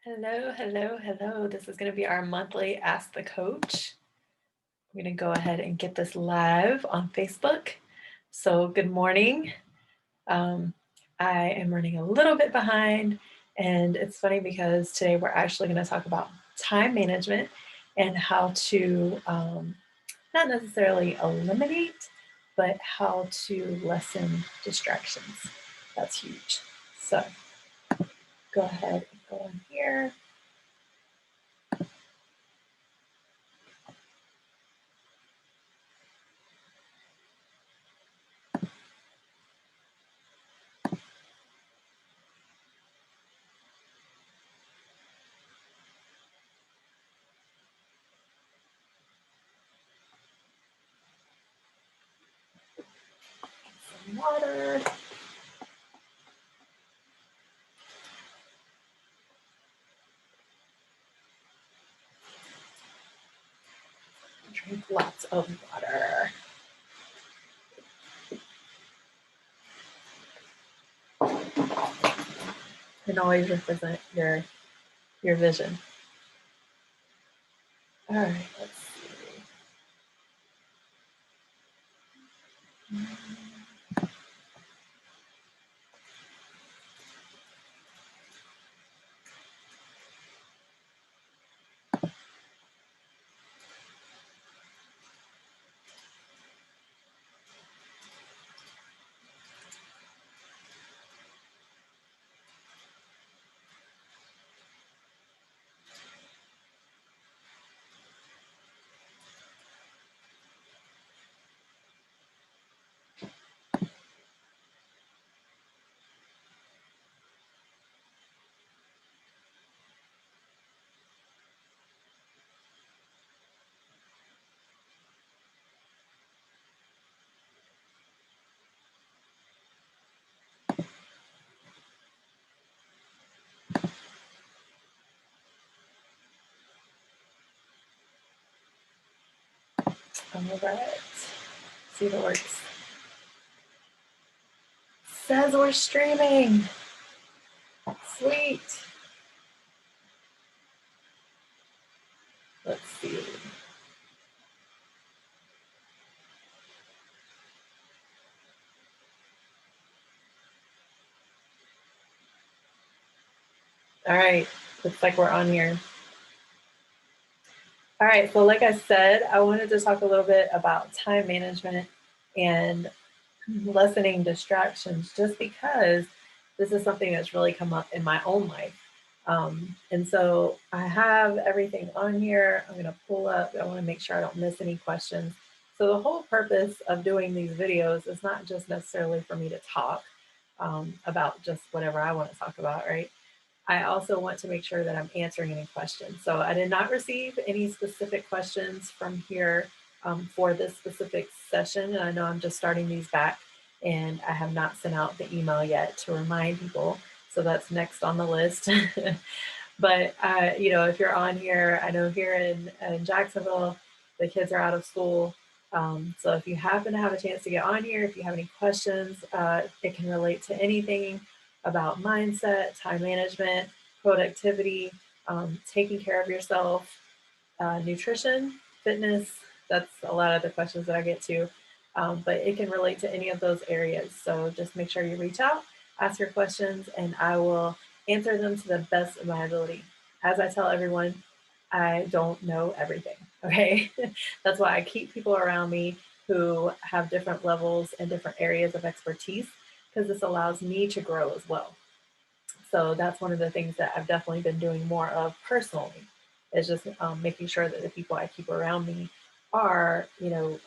Hello, hello, hello. This is going to be our monthly Ask the Coach. I'm going to go ahead and get this live on Facebook. So, good morning. Um, I am running a little bit behind, and it's funny because today we're actually going to talk about time management and how to not necessarily eliminate, but how to lessen distractions. That's huge. So, go ahead and go on here. Some water. Drink lots of water. And always represent your vision. All right, let's see. All right. See if it works. Says we're streaming. Sweet. Let's see. All right. Looks like we're on here. All right. So, like I said, I wanted to talk a little bit about time management and lessening distractions just because this is something that's really come up in my own life. And so I have everything on here. I'm going to pull up. I want to make sure I don't miss any questions. So the whole purpose of doing these videos is not just necessarily for me to talk about just whatever I want to talk about, right? I also want to make sure that I'm answering any questions. So I did not receive any specific questions from here for this specific session. And I know I'm just starting these back and I have not sent out the email yet to remind people. So that's next on the list. But, if you're on here, I know here in Jacksonville, the kids are out of school. So if you happen to have a chance to get on here, if you have any questions, it can relate to anything about mindset, time management, productivity, taking care of yourself, nutrition, fitness. That's a lot of the questions that I get to, but it can relate to any of those areas. So just make sure you reach out, ask your questions, and I will answer them to the best of my ability. As I tell everyone, I don't know everything. Okay. That's why I keep people around me who have different levels and different areas of expertise, because this allows me to grow as well. So that's one of the things that I've definitely been doing more of personally, is just making sure that the people I keep around me are,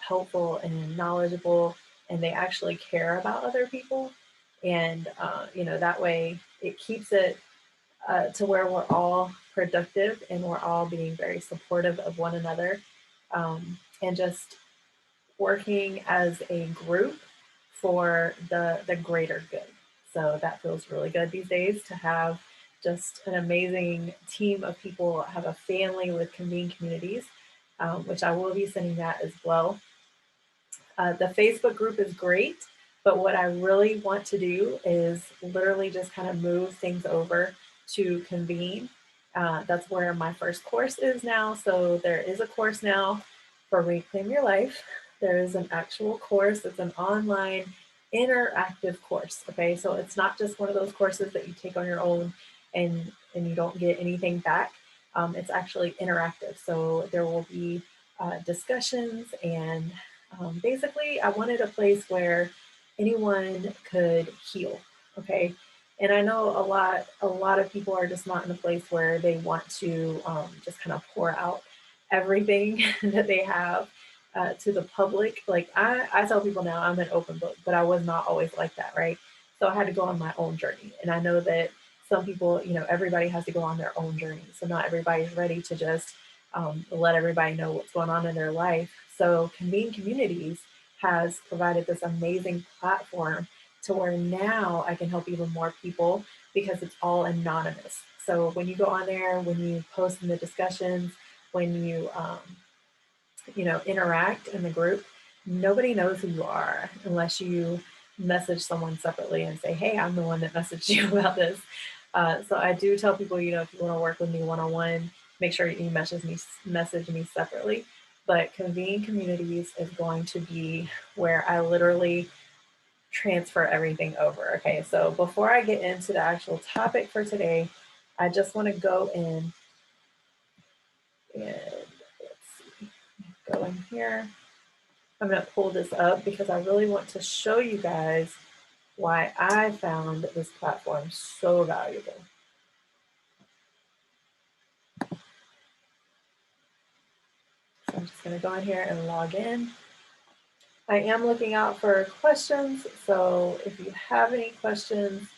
helpful and knowledgeable, and they actually care about other people. And, that way it keeps it to where we're all productive and we're all being very supportive of one another, and just working as a group for the greater good. So that feels really good these days to have just an amazing team of people, have a family with convene communities, which I will be sending that as well. The Facebook group is great, but what I really want to do is literally just kind of move things over to convene That's where my first course is now. So there is a course now for Reclaim Your Life. There is an actual course. It's an online interactive course. Okay, so it's not just one of those courses that you take on your own and you don't get anything back. It's actually interactive. So there will be discussions and basically I wanted a place where anyone could heal. Okay, and I know a lot of people are just not in a place where they want to just kind of pour out everything that they have to the public. Like I tell people now I'm an open book, but I was not always like that, right? So I had to go on my own journey. And I know that some people, everybody has to go on their own journey. So not everybody's ready to just let everybody know what's going on in their life. So Convene Communities has provided this amazing platform to where now I can help even more people because it's all anonymous. So when you go on there, when you post in the discussions, when you interact in the group, nobody knows who you are unless you message someone separately and say, hey, I'm the one that messaged you about this. So I do tell people, if you want to work with me one-on-one, make sure you message me separately. But Convene Communities is going to be where I literally transfer everything over. Okay, so before I get into the actual topic for today, I just want to go in and let's see, go in here. I'm going to pull this up because I really want to show you guys why I found this platform so valuable. So I'm just going to go in here and log in. I am looking out for questions, so if you have any questions,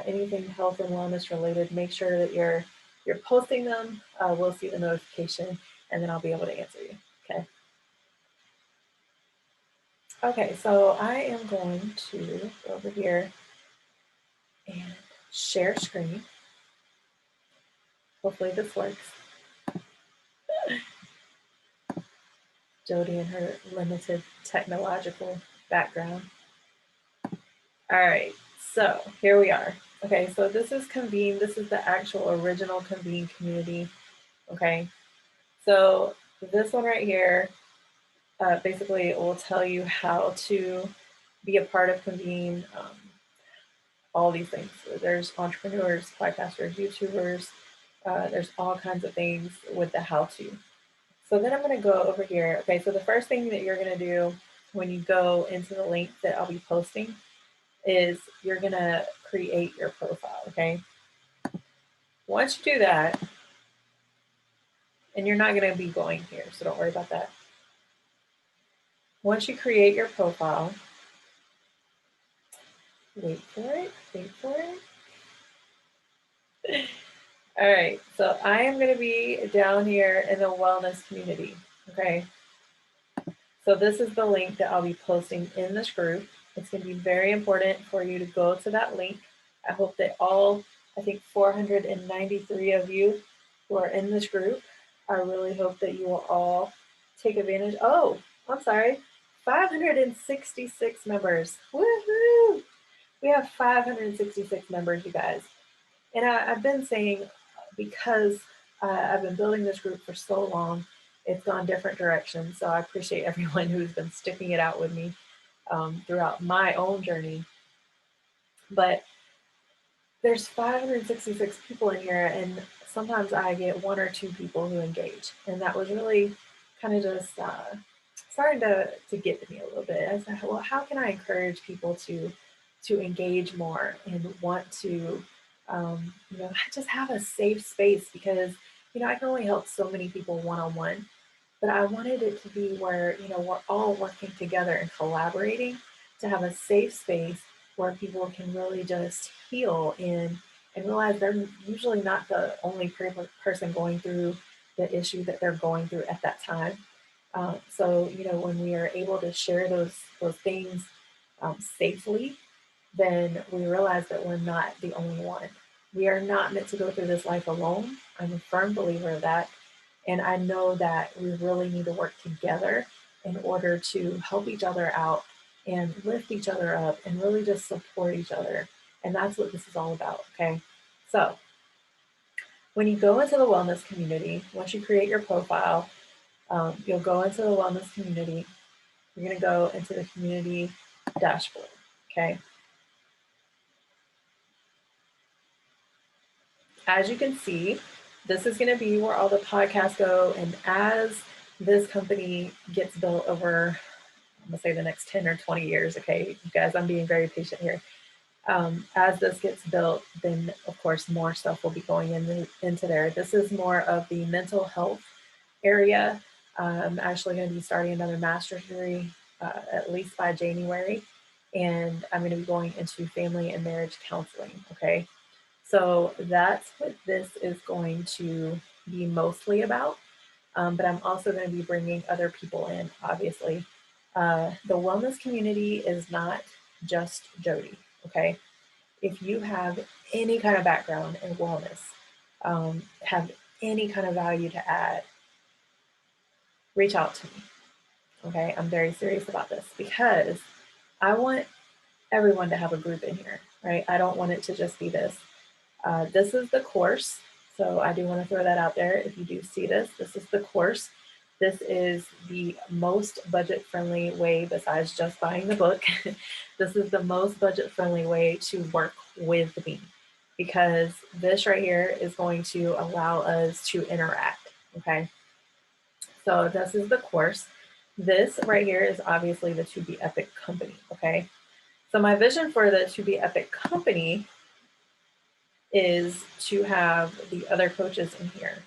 anything health and wellness related, make sure that you're posting them. We'll see the notification, and then I'll be able to answer you. Okay. Okay, so I am going to go over here and share screen. Hopefully this works. Jody and her limited technological background. All right, so here we are. Okay, so this is Convene. This is the actual original Convene community. Okay, so this one right here, basically it will tell you how to be a part of Convene, all these things. So there's entrepreneurs, podcasters, YouTubers, there's all kinds of things with the how to. So then I'm going to go over here. Okay, so the first thing that you're going to do when you go into the link that I'll be posting is you're going to create your profile. Okay, once you do that, and you're not going to be going here, so don't worry about that. Once you create your profile, wait for it. All right, so I am going to be down here in the wellness community. Okay, so this is the link that I'll be posting in this group. It's going to be very important for you to go to that link. I hope that I think 493 of you who are in this group, I really hope that you will all take advantage. Oh, I'm sorry, 566 members. Woohoo! We have 566 members, you guys. And I've been saying, because I've been building this group for so long, it's gone different directions. So I appreciate everyone who's been sticking it out with me throughout my own journey. But there's 566 people in here, and sometimes I get one or two people who engage. And that was really kind of just starting to get to me a little bit. I said, well, how can I encourage people to engage more and want to just have a safe space? Because I can only help so many people one-on-one, but I wanted it to be where we're all working together and collaborating to have a safe space where people can really just heal and realize they're usually not the only person going through the issue that they're going through at that time. So when we are able to share those things safely, then we realize that we're not the only one. We are not meant to go through this life alone. I'm a firm believer of that. And I know that we really need to work together in order to help each other out and lift each other up and really just support each other. And that's what this is all about, okay? So when you go into the wellness community, once you create your profile, you'll go into the wellness community. You're going to go into the community dashboard. Okay. As you can see, this is going to be where all the podcasts go. And as this company gets built over, I'm going to say the next 10 or 20 years, okay, you guys, I'm being very patient here. As this gets built, then of course more stuff will be going into there. This is more of the mental health area. I'm actually going to be starting another master's degree at least by January, and I'm going to be going into family and marriage counseling. Okay, so that's what this is going to be mostly about. But I'm also going to be bringing other people in, obviously. The wellness community is not just Jody, okay? If you have any kind of background in wellness, have any kind of value to add, reach out to me, okay? I'm very serious about this because I want everyone to have a group in here, right? I don't want it to just be this. This is the course. So I do want to throw that out there. If you do see this, this is the course. This is the most budget-friendly way besides just buying the book. This is the most budget-friendly way to work with me because this right here is going to allow us to interact, okay? So this is the course. This right here is obviously the 2BEpic company, okay? So my vision for the 2BEpic company is to have the other coaches in here,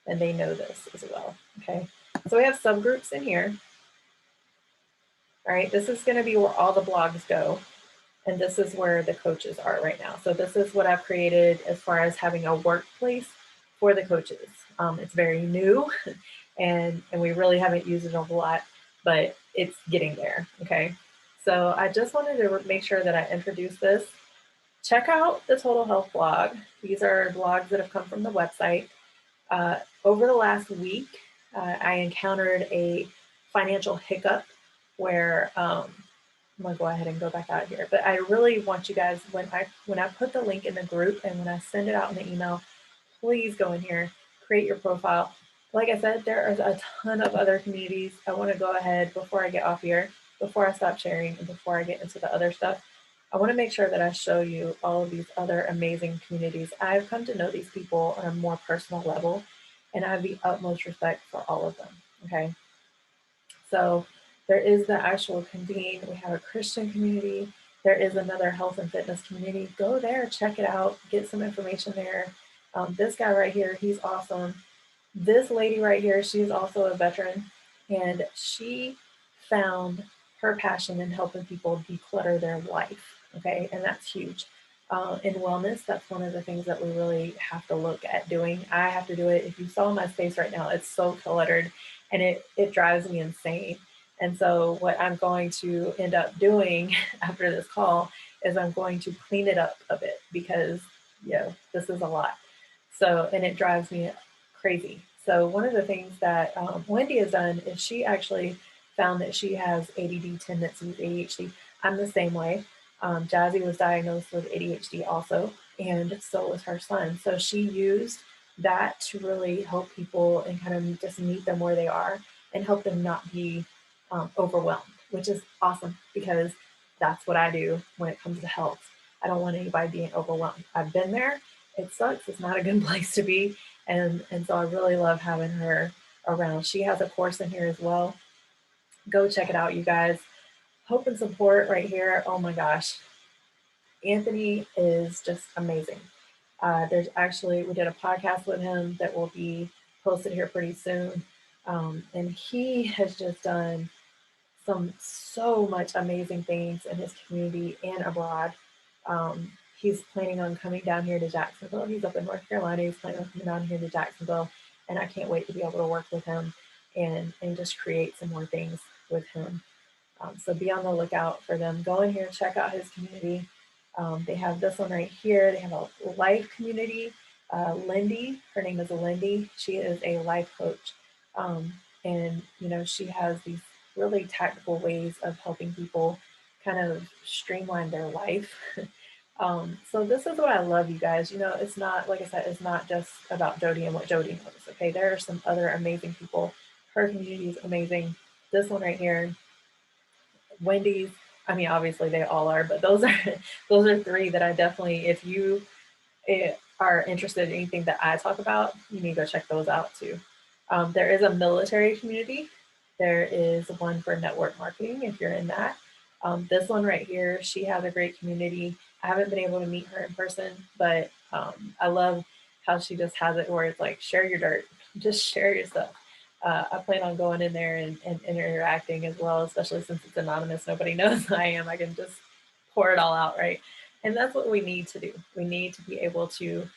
and they know this as well, okay? So we have subgroups in here, all right? This is gonna be where all the blogs go, and this is where the coaches are right now. So this is what I've created as far as having a workplace for the coaches. It's very new, and we really haven't used it a whole lot, but it's getting there, okay? So I just wanted to make sure that I introduce this. Check out the Total Health blog. These are blogs that have come from the website. Over the last week, I encountered a financial hiccup where I'm gonna go ahead and go back out here. But I really want you guys, when I put the link in the group and when I send it out in the email, please go in here, create your profile. Like I said, there is a ton of other communities. I want to go ahead before I get off here, before I stop sharing, and before I get into the other stuff. I want to make sure that I show you all of these other amazing communities. I've come to know these people on a more personal level, and I have the utmost respect for all of them, okay? So there is the actual convene. We have a Christian community. There is another health and fitness community. Go there, check it out, get some information there. This guy right here, he's awesome. This lady right here, she's also a veteran, and she found her passion in helping people declutter their life, okay? And that's huge. In wellness, that's one of the things that we really have to look at doing. I have to do it. If you saw my space right now, it's so cluttered, and it drives me insane. And so what I'm going to end up doing after this call is I'm going to clean it up a bit because, this is a lot. So, and it drives me crazy. So one of the things that Wendy has done is she actually found that she has ADD tendencies, ADHD. I'm the same way. Jazzy was diagnosed with ADHD also, and so was her son. So she used that to really help people and kind of just meet them where they are and help them not be overwhelmed, which is awesome because that's what I do when it comes to health. I don't want anybody being overwhelmed. I've been there. It sucks. It's not a good place to be. And so I really love having her around. She has a course in here as well. Go check it out, you guys. Hope and support right here. Oh my gosh. Anthony is just amazing. There's actually, we did a podcast with him that will be posted here pretty soon. And he has just done so much amazing things in his community and abroad. He's planning on coming down here to Jacksonville. He's up in North Carolina. He's planning on coming down here to Jacksonville, and I can't wait to be able to work with him and just create some more things with him. So be on the lookout for them. Go in here, check out his community. They have this one right here. They have a life community. Lindy, her name is Lindy. She is a life coach. And, she has these really tactical ways of helping people kind of streamline their life. So this is what I love, you guys. You know, it's not, like I said, it's not just about Jody and what Jody knows. Okay, there are some other amazing people. Her community is amazing. This one right here, Wendy's. I mean, obviously they all are, but those are those are three that I definitely, if you are interested in anything that I talk about, you need to go check those out too. There is a military community. There is one for network marketing if you're in that. This one right here, she has a great community. I haven't been able to meet her in person, but I love how she just has it where it's like, share your dirt, just share your stuff. I plan on going in there and interacting as well, especially since it's anonymous. Nobody knows who I am. I can just pour it all out, right? And that's what we need to do. We need to be able to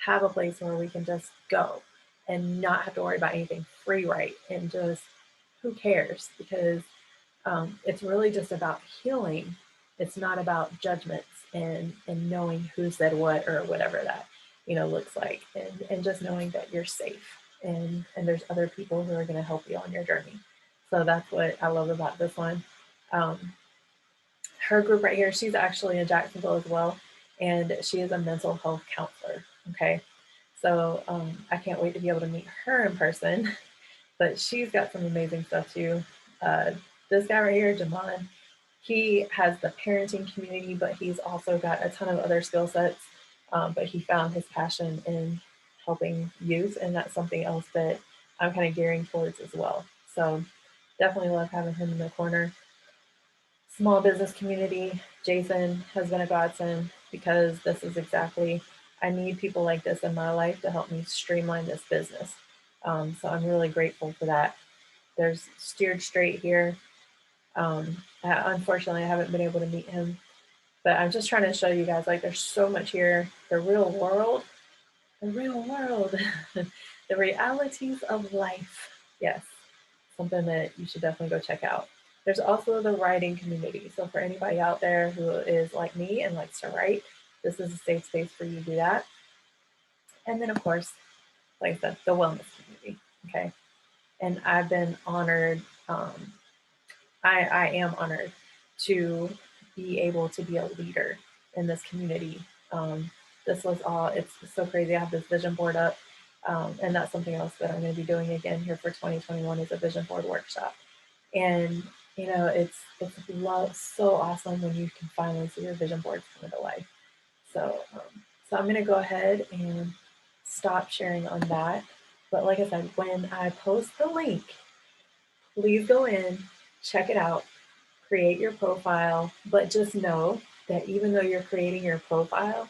have a place where we can just go and not have to worry about anything, free write, and just who cares? Because it's really just about healing. It's not about judgments and knowing who said what or whatever that looks like, and just knowing that you're safe and there's other people who are going to help you on your journey. So that's what I love about this one. Um, Her group right here, she's actually in Jacksonville as well, and she is a mental health counselor. Okay, so I can't wait to be able to meet her in person. But she's got some amazing stuff too. Uh, this guy right here, Jamon, he has the parenting community, but he's also got a ton of other skill sets. But he found his passion in helping youth, and that's something else that I'm kind of gearing towards as well. So definitely love having him in the corner. Small business community, Jason has been a godsend because this is exactly, I need people like this in my life to help me streamline this business. So I'm really grateful for that. There's Steered Straight here. Unfortunately, I haven't been able to meet him, but I'm just trying to show you guys, like, there's so much here. The real world, the realities of life. Yes, something that you should definitely go check out. There's also the writing community. So for anybody out there who is like me and likes to write, this is a safe space for you to do that. And then of course, like I said, the wellness community. Okay. And I've been honored. I am honored to be able to be a leader in this community. This was all, it's so crazy. I have this vision board up. And that's something else that I'm going to be doing again here for 2021 is a vision board workshop. And it's so awesome when you can finally see your vision boards come to life. So so I'm going to go ahead and stop sharing on that. But like I said, when I post the link, please go in, check it out, create your profile, but just know that even though you're creating your profile,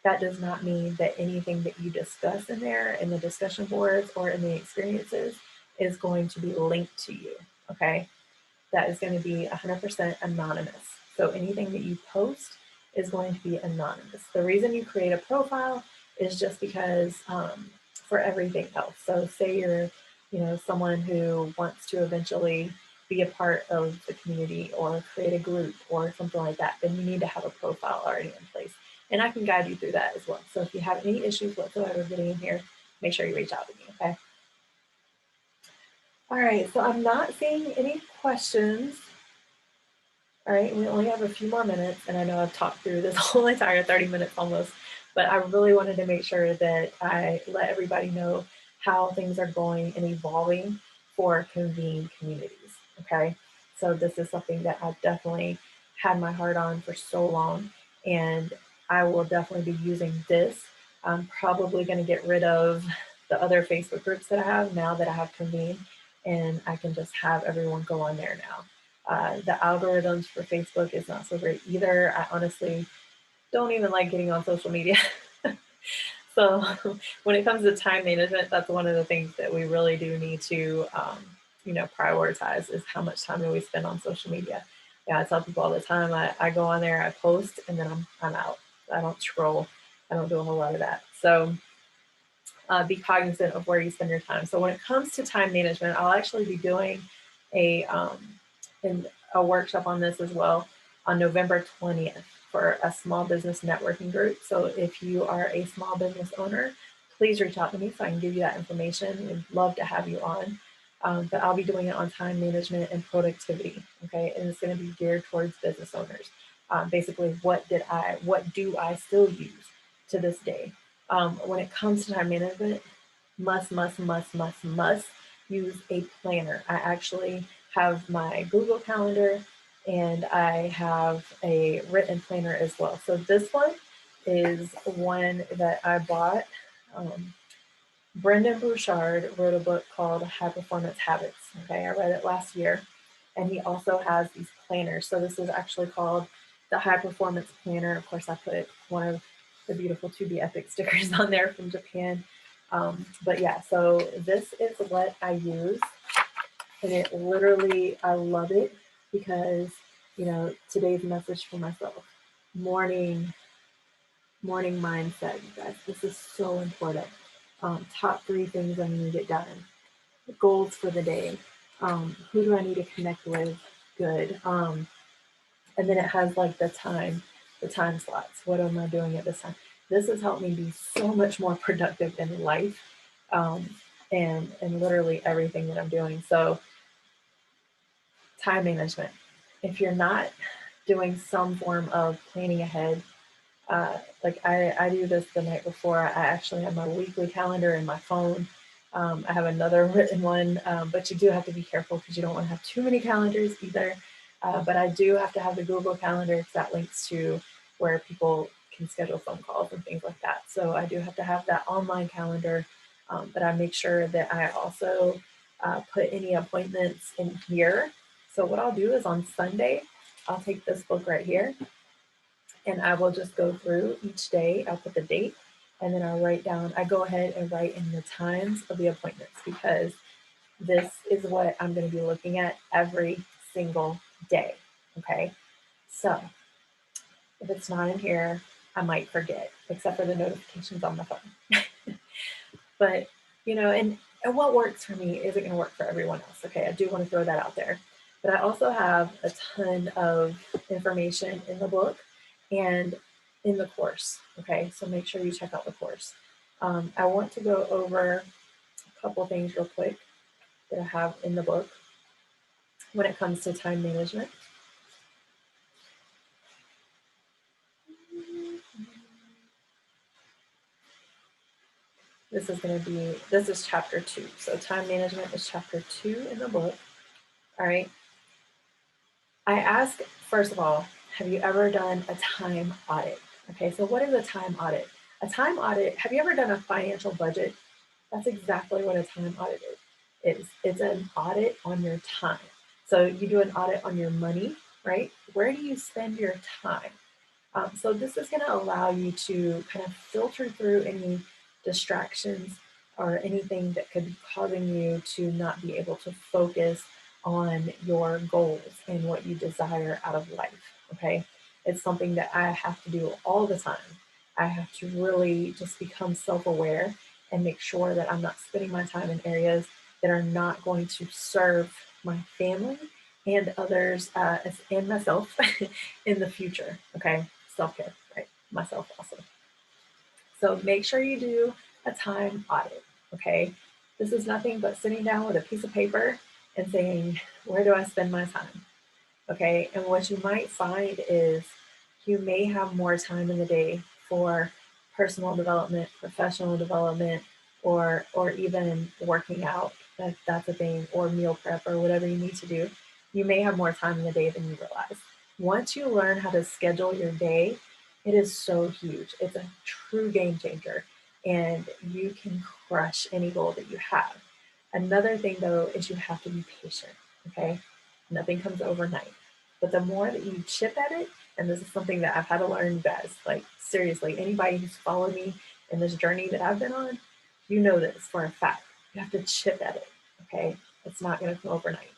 that does not mean that anything that you discuss in there in the discussion boards or in the experiences is going to be linked to you. Okay. That is going to be 100% anonymous. So anything that you post is going to be anonymous. The reason you create a profile is just because for everything else. So say you're, someone who wants to eventually be a part of the community or create a group or something like that, then you need to have a profile already in place. And I can guide you through that as well. So if you have any issues whatsoever getting in here, make sure you reach out to me, okay? All right, so I'm not seeing any questions. All right, we only have a few more minutes, and I know I've talked through this whole entire 30 minutes almost, but I really wanted to make sure that I let everybody know how things are going and evolving for convene communities, okay? So this is something that I've definitely had my heart on for so long, and I will definitely be using this. I'm probably going to get rid of the other Facebook groups that I have now that I have convene, and I can just have everyone go on there now. The algorithms for Facebook is not so great either. I honestly don't even like getting on social media. So when it comes to time management, that's one of the things that we really do need to, prioritize is how much time do we spend on social media. Yeah, I tell people all the time, I go on there, I post, and then I'm out. I don't scroll. I don't do a whole lot of that. So be cognizant of where you spend your time. So when it comes to time management, I'll actually be doing a workshop on this as well on November 20th for a small business networking group. So if you are a small business owner, please reach out to me so I can give you that information. We'd love to have you on. But I'll be doing it on time management and productivity, okay? And it's going to be geared towards business owners. basically what do I still use to this day. When it comes to time management, must use a planner. I actually have my Google Calendar and I have a written planner as well. So this one is one that I bought. Brendan Bouchard wrote a book called High Performance Habits. Okay, I read it last year. And he also has these planners. So this is actually called the High Performance Planner. Of course, I put one of the beautiful 2BEpic stickers on there from Japan. But yeah, so this is what I use. And it literally, I love it because, today's message for myself, morning mindset, you guys. This is so important. Top 3 things I need to get done. Goals for the day. Who do I need to connect with? Good. And then it has like the time slots. What am I doing at this time? This has helped me be so much more productive in life, and literally everything that I'm doing. So time management. If you're not doing some form of planning ahead, like I do this the night before. I actually have my weekly calendar in my phone. I have another written one, but you do have to be careful because you don't want to have too many calendars either. But I do have to have the Google Calendar because that links to where people can schedule phone calls and things like that. So I do have to have that online calendar, but I make sure that I also put any appointments in here. So what I'll do is on Sunday, I'll take this book right here and I will just go through each day. I'll put the date and then I go ahead and write in the times of the appointments because this is what I'm going to be looking at every single day. Okay. So if it's not in here, I might forget, except for the notifications on my phone. But, and what works for me isn't going to work for everyone else. Okay. I do want to throw that out there. But I also have a ton of information in the book and in the course. Okay. So make sure you check out the course. I want to go over a couple things real quick that I have in the book when it comes to time management. This is chapter 2. So time management is chapter 2 in the book. All right. I ask, first of all, have you ever done a time audit? Okay, so what is a time audit? A time audit, have you ever done a financial budget? That's exactly what a time audit is. It's an audit on your time. So you do an audit on your money, right? Where do you spend your time? So this is going to allow you to kind of filter through any distractions or anything that could be causing you to not be able to focus on your goals and what you desire out of life. Okay. It's something that I have to do all the time. I have to really just become self-aware and make sure that I'm not spending my time in areas that are not going to serve my family and others and myself in the future. Okay. Self-care, right? Myself also. So make sure you do a time audit. Okay. This is nothing but sitting down with a piece of paper and saying, where do I spend my time? Okay. And what you might find is you may have more time in the day for personal development, professional development, or even working out, if that's a thing, or meal prep or whatever you need to do. You may have more time in the day than you realize. Once you learn how to schedule your day, it is so huge. It's a true game changer and you can crush any goal that you have. Another thing though is you have to be patient. Okay. Nothing comes overnight. But the more that you chip at it, and this is something that I've had to learn, you guys, like seriously, anybody who's followed me in this journey that I've been on, you know this for a fact. You have to chip at it. Okay. It's not going to come overnight.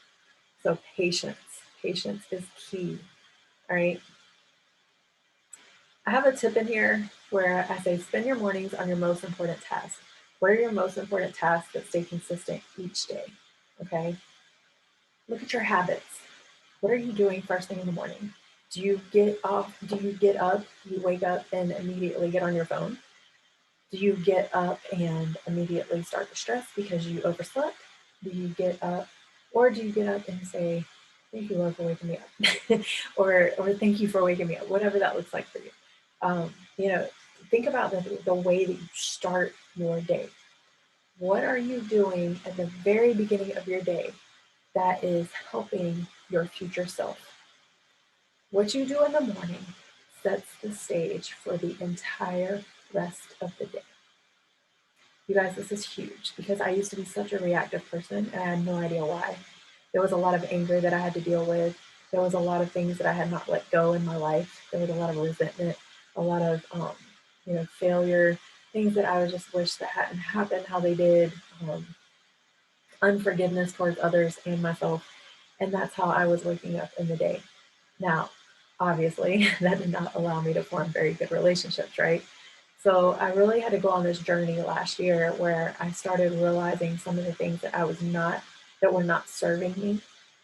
So patience is key. All right. I have a tip in here where I say, spend your mornings on your most important tasks. What are your most important tasks that stay consistent each day? Okay. Look at your habits. What are you doing first thing in the morning? Do you get up, you wake up and immediately get on your phone? Do you get up and immediately start to stress because you overslept? Do you get up and say, Thank you, Lord, for waking me up. Or thank you for waking me up, whatever that looks like for you. You know, think about the way that you start your day. What are you doing at the very beginning of your day that is helping your future self? What you do in the morning sets the stage for the entire rest of the day. You guys, this is huge because I used to be such a reactive person and I had no idea why. There was a lot of anger that I had to deal with. There was a lot of things that I had not let go in my life. There was a lot of resentment, a lot of failure, things that I just wish that hadn't happened how they did, unforgiveness towards others and myself. And that's how I was waking up in the day. Now, obviously, that did not allow me to form very good relationships, right? So I really had to go on this journey last year where I started realizing some of the things that were not serving me.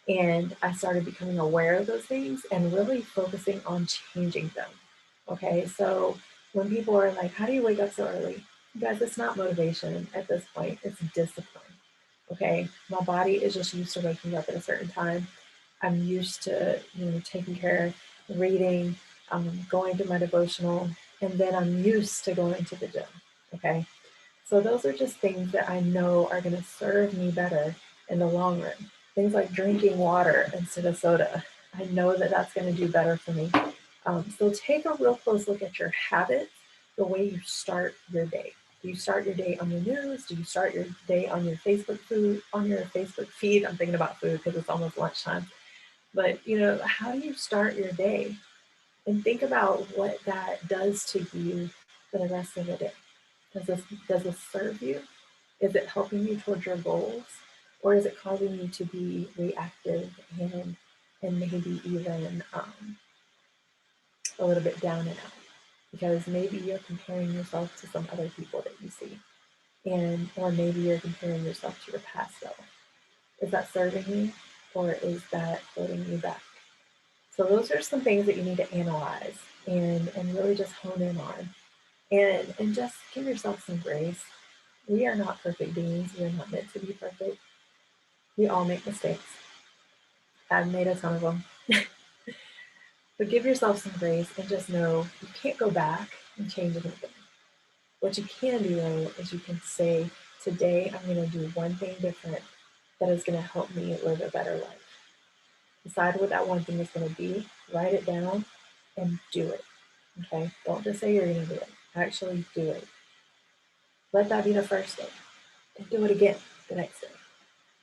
And I started becoming aware of those things and really focusing on changing them. Okay, so when people are like, how do you wake up so early? You guys, it's not motivation at this point, it's discipline. Okay, my body is just used to waking up at a certain time. I'm used to, taking care of reading, going to my devotional, and then I'm used to going to the gym. Okay. So those are just things that I know are going to serve me better in the long run. Things like drinking water instead of soda. I know that that's going to do better for me. So take a real close look at your habits, the way you start your day. Do you start your day on your news? Do you start your day on your Facebook feed? I'm thinking about food because it's almost lunchtime. But how do you start your day? And think about what that does to you for the rest of the day. Does this serve you? Is it helping you towards your goals? Or is it causing you to be reactive and maybe even a little bit down and out? Because maybe you're comparing yourself to some other people that you see. Or maybe you're comparing yourself to your past self. Is that serving you or is that holding you back? So those are some things that you need to analyze and really just hone in on and just give yourself some grace. We are not perfect beings. We are not meant to be perfect. We all make mistakes. I've made a ton of them. But give yourself some grace and just know you can't go back and change anything. What you can do though is you can say, today I'm going to do one thing different that is going to help me live a better life. Decide what that one thing is going to be, write it down, and do it. Okay? Don't just say you're going to do it. Actually do it. Let that be the first day. And do it again the next day.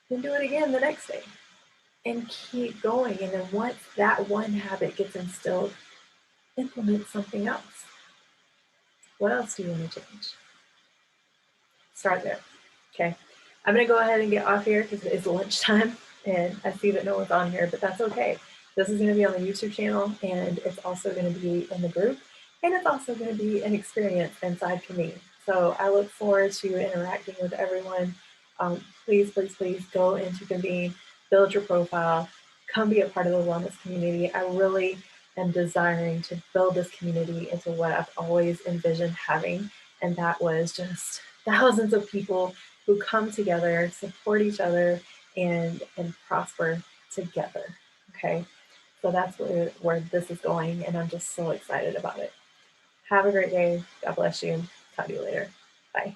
Then do it again the next day. And keep going. And then once that one habit gets instilled, implement something else. What else do you want to change? Start there. Okay. I'm going to go ahead and get off here because it's lunchtime and I see that no one's on here, but that's okay. This is going to be on the YouTube channel and it's also going to be in the group and it's also going to be an experience inside Convene. So I look forward to interacting with everyone. Please, please, please go into Convene, build your profile, come be a part of the wellness community. I really am desiring to build this community into what I've always envisioned having, and that was just thousands of people who come together, support each other, and prosper together. Okay, so that's where this is going, and I'm just so excited about it. Have a great day. God bless you. Talk to you later. Bye.